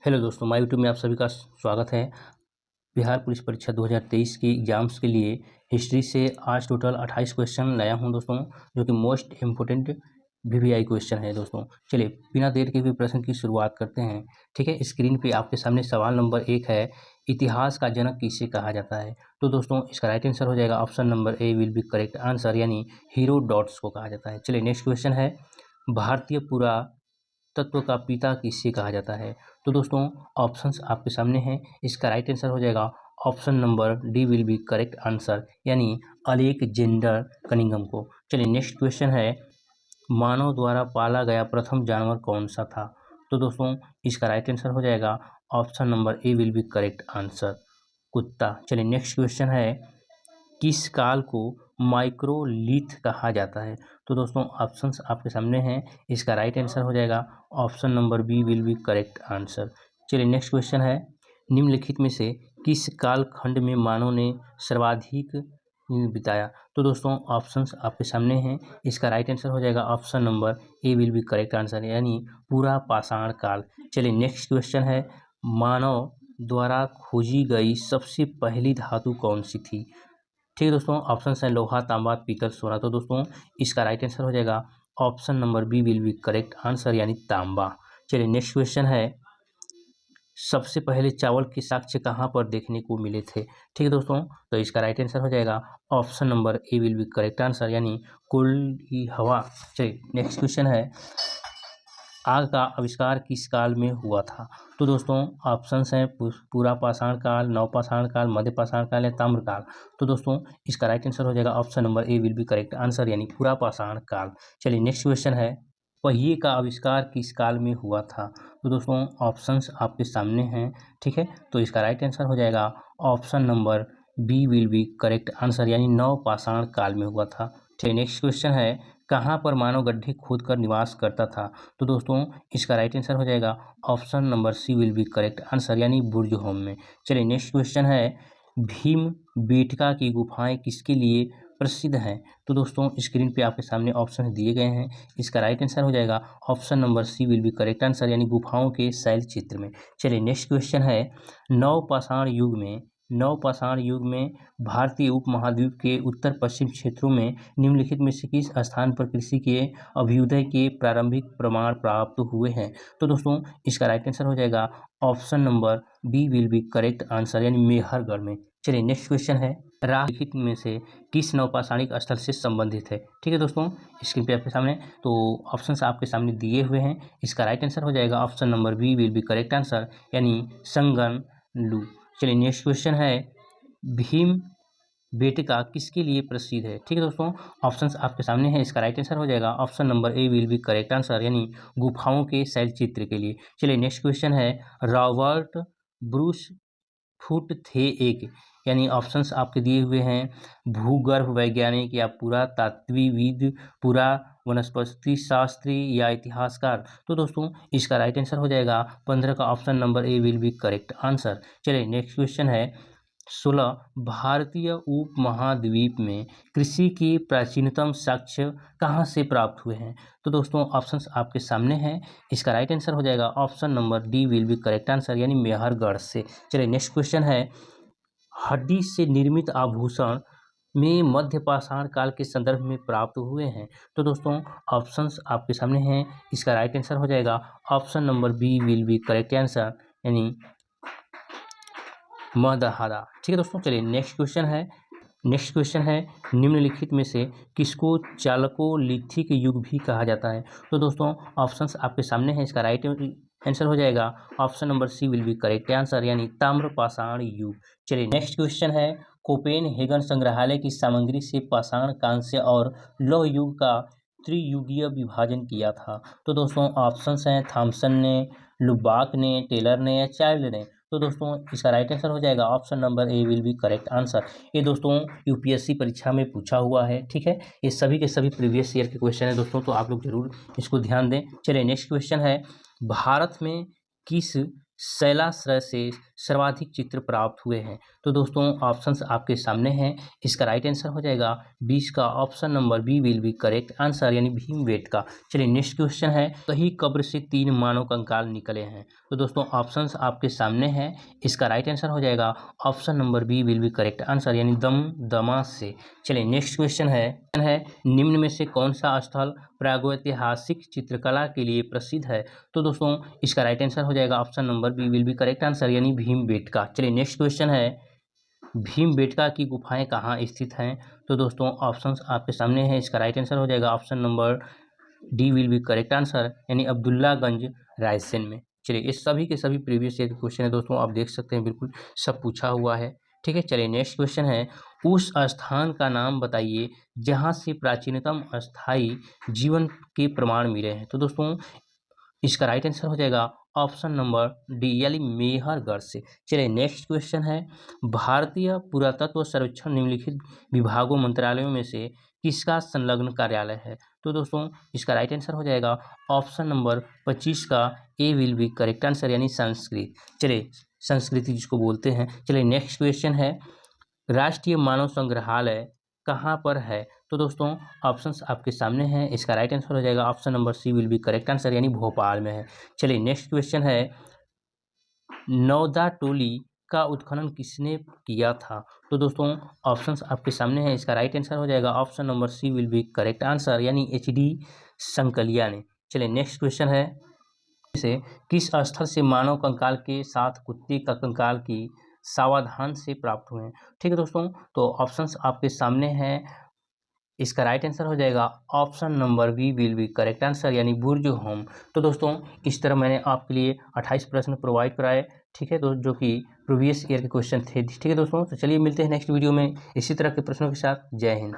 Hello दोस्तों, my YouTube में आप सभी का स्वागत है। बिहार पुलिस परीक्षा 2023 की एग्जाम्स के लिए हिस्ट्री से आज टोटल 28 क्वेश्चन लाया हूं दोस्तों, जो कि मोस्ट इम्पोर्टेंट वीवीआई क्वेश्चन है दोस्तों। चलिए बिना देर के भी प्रश्न की शुरुआत करते हैं। ठीक है, स्क्रीन पे आपके सामने सवाल नंबर 1 है, इतिहास का जनक किसे कहा जाता है। तो दोस्तों इसका राइट आंसर हो जाएगा option number A will be correct answer, यानी हेरोडोटस को कहा जाता है। चलिए नेक्स्ट क्वेश्चन है, भारतीय पुरातत्व का पिता किसे कहा जाता है। तो दोस्तों ऑप्शंस आपके सामने हैं, इसका राइट आंसर हो जाएगा option number D will be correct answer, यानी अलेक्जेंडर कनिंघम को। चलिए नेक्स्ट क्वेश्चन है, मानव द्वारा पाला गया प्रथम जानवर कौन सा था। तो दोस्तों इसका राइट आंसर हो जाएगा option number A will be correct answer, कुत्ता। चलिए नेक्स्ट क्वेश्चन है, किस काल को माइक्रोलिथ कहा जाता है। तो दोस्तों ऑप्शंस आपके सामने हैं, इसका राइट आंसर हो जाएगा option number B will be correct answer. चलिए नेक्स्ट क्वेश्चन है, निम्नलिखित में से किस कालखंड में मानव ने सर्वाधिक बिताया। तो दोस्तों ऑप्शंस आपके सामने हैं, इसका राइट आंसर हो जाएगा option number A will be correct answer, यानी पूरा पाषाण काल। चलिए नेक्स्ट क्वेश्चन है, मानव द्वारा खोजी गई सबसे पहली धातु कौन सी थी। ठीक है दोस्तों, ऑप्शन है लोहा, तांबा, पीतल, सोना। तो दोस्तों इसका राइट आंसर हो जाएगा option number B will be correct answer, यानी तांबा। चलिए नेक्स्ट क्वेश्चन है, सबसे पहले चावल के साक्ष्य कहाँ पर देखने को मिले थे। ठीक है दोस्तों, तो इसका राइट आंसर हो जाएगा option number A will be correct answer, यानी खुली हवा। चलिए नेक्स्ट क्वेश्चन है, आग का आविष्कार किस काल में हुआ था। तो दोस्तों ऑप्शंस हैं पूरा पाषाण काल, नवपाषाण काल, मध्य पाषाण काल या ताम्र काल। तो दोस्तों इसका राइट आंसर हो जाएगा option number A will be correct answer, यानी पूरा पाषाण काल। चलिए नेक्स्ट क्वेश्चन है, पहिए का आविष्कार किस काल में हुआ था। तो दोस्तों ऑप्शंस आपके सामने हैं, ठीक है, तो इसका राइट आंसर हो जाएगा option number B will be correct answer, यानी नवपाषाण काल में हुआ था। चलिए नेक्स्ट क्वेश्चन है, कहाँ पर मानव गड्ढे खोदकर निवास करता था। तो दोस्तों इसका राइट आंसर हो जाएगा option number C will be correct answer, यानी बुर्ज होम में। चलिए नेक्स्ट क्वेश्चन है, भीम बेटका की गुफाएं किसके लिए प्रसिद्ध हैं। तो दोस्तों स्क्रीन पे आपके सामने ऑप्शन दिए गए हैं, इसका राइट आंसर हो जाएगा option number C will be correct answer, यानी गुफाओं के शैल चित्र में। चलिए नेक्स्ट क्वेश्चन है, नवपाषाण युग में भारतीय उपमहाद्वीप के उत्तर पश्चिम क्षेत्रों में निम्नलिखित में से किस स्थान पर कृषि के अभ्युदय के प्रारंभिक प्रमाण प्राप्त हुए हैं। तो दोस्तों इसका राइट आंसर हो जाएगा option number B will be correct answer, यानी मेहरगढ़ में। चलिए नेक्स्ट क्वेश्चन है, निम्नलिखित में से किस नवपाषाणिक स्थल से संबंधित है। ठीक है दोस्तों, स्क्रीन पे आपके सामने तो ऑप्शंस आपके सामने दिए हुए हैं, इसका राइट आंसर हो जाएगा option number B will be correct answer, यानी संगनलू। चलिए नेक्स्ट क्वेश्चन है, भीम बेटका किसके लिए प्रसिद्ध है। ठीक है दोस्तों, ऑप्शंस आपके सामने हैं, इसका राइट आंसर हो जाएगा option number A will be correct answer, यानी गुफाओं के शैल चित्र के लिए। चलिए नेक्स्ट क्वेश्चन है, रॉबर्ट ब्रूस फुट थे एक, यानी ऑप्शंस आपके दिए हुए हैं, भूगर्भ वैज्ञानिक या पुरातात्विविद, पुरा वनस्पति शास्त्री या इतिहासकार। तो दोस्तों इसका राइट आंसर हो जाएगा 15 का option number A will be correct answer. चलिए नेक्स्ट क्वेश्चन है, 16 भारतीय उपमहाद्वीप में कृषि के प्राचीनतम साक्ष्य कहाँ से प्राप्त हुए हैं। तो दोस्तों ऑप्शंस आपके सामने हैं, इसका राइट आंसर हो जाएगा option number D will be correct answer, यानी मेहरगढ़ से। चलिए नेक्स्ट क्वेश्चन है, हड्डी से निर्मित आभूषण में मध्य पाषाण काल के संदर्भ में प्राप्त हुए हैं। तो दोस्तों ऑप्शंस आपके सामने हैं, इसका राइट आंसर हो जाएगा option number B will be correct answer, यानी मदहारा। ठीक है दोस्तों, चलिए नेक्स्ट क्वेश्चन है, निम्नलिखित में से किसको चालकोलिथिक युग भी कहा जाता है। तो दोस्तों ऑप्शंस आपके सामने हैं, इसका राइट आंसर हो जाएगा option number C will be correct answer, यानी ताम्र पाषाण युग। चलिए नेक्स्ट क्वेश्चन है, कोपेनहेगन संग्रहालय की सामग्री से पाषाण, कांस्य और लौह युग का त्रियुगीय विभाजन किया था। तो दोस्तों ऑप्शंस हैं, थॉमसन ने, लुबाक ने, टेलर ने या चाइल्ड ने। तो दोस्तों इसका राइट आंसर हो जाएगा option number A will be correct answer. ये दोस्तों यूपीएससी परीक्षा में पूछा हुआ है, ठीक है, ये सभी के सभी प्रीवियस ईयर के क्वेश्चन है दोस्तों, तो आप लोग जरूर इसको ध्यान दें। चलिए नेक्स्ट क्वेश्चन है, भारत में किस शैलाश्रय से सर्वाधिक चित्र प्राप्त हुए हैं? तो दोस्तों ऑप्शंस आपके सामने हैं। इसका राइट आंसर हो जाएगा 20 का option number B will be correct answer, यानी भीमबेटका। चलिए नेक्स्ट क्वेश्चन है, कहीं कब्र से 3 मानव कंकाल निकले हैं? तो दोस्तों ऑप्शंस आपके सामने हैं। इसका राइट आंसर हो जाएगा option number B will be correct answer, यानी दमा से। चलिए नेक्स्ट क्वेश्चन है निम्न में से कौन सा स्थल प्रागैतिहासिक चित्रकला के लिए प्रसिद्ध है? तो दोस्तों इसका राइट आंसर हो जाएगा option number B will be correct answer, यानी भीमबेटका। चलिए नेक्स्ट क्वेश्चन है, भीमबेटका की गुफाएं कहाँ स्थित हैं? तो दोस्तों ऑप्शंस आपके सामने हैं। इसका राइट आंसर हो जाएगा option number D will be correct answer, यानी अब्दुल्लागंज रायसेन में। चलिए ये सभी के सभी प्रीवियस ईयर के क्वेश्चन है दोस्तों, आप देख सकते हैं बिल्कुल सब पूछा हुआ है। ठीक है, चलिए नेक्स्ट क्वेश्चन है, उस स्थान का नाम बताइए जहां से प्राचीनतम अस्थाई जीवन के प्रमाण मिले हैं? तो दोस्तों इसका राइट आंसर हो जाएगा ऑप्शन नंबर डी, यानी मेहरगढ़ से। चलिए नेक्स्ट क्वेश्चन है, भारतीय पुरातत्व सर्वेक्षण निम्नलिखित विभागों मंत्रालयों में से किसका संलग्न कार्यालय है? तो दोस्तों इसका राइट आंसर हो जाएगा ऑप्शन नंबर 25 का ए विल बी करेक्ट आंसर, यानी संस्कृत। चलिए संस्कृति जिसको बोलते हैं। चलिए नेक्स्ट क्वेश्चन है, राष्ट्रीय मानव संग्रहालय कहाँ पर है? तो दोस्तों ऑप्शंस आपके सामने हैं। इसका राइट आंसर हो जाएगा option number C will be correct answer, यानी भोपाल में है। चलिए नेक्स्ट क्वेश्चन है, नौदा टोली का उत्खनन किसने किया था? तो दोस्तों ऑप्शंस आपके सामने हैं। इसका राइट आंसर हो जाएगा option number C will be correct answer, यानी HD संकलिया ने। चलिए नेक्स्ट क्वेश्चन है, से किस स्थल से मानव कंकाल के साथ कुत्ते का कंकाल की सावधान से प्राप्त हुए हैं? ठीक है दोस्तों, तो ऑप्शंस आपके सामने हैं। इसका राइट आंसर हो जाएगा option number B will be correct answer, यानी बुर्ज होम। तो दोस्तों इस तरह मैंने आपके लिए 28 प्रश्न प्रोवाइड कराए, ठीक है दोस्तों, जो कि प्रीवियस ईयर के क्वेश्चन थे। ठीक है दोस्तों, तो चलिए मिलते हैं नेक्स्ट वीडियो में इसी तरह के प्रश्नों के साथ। जय हिंद।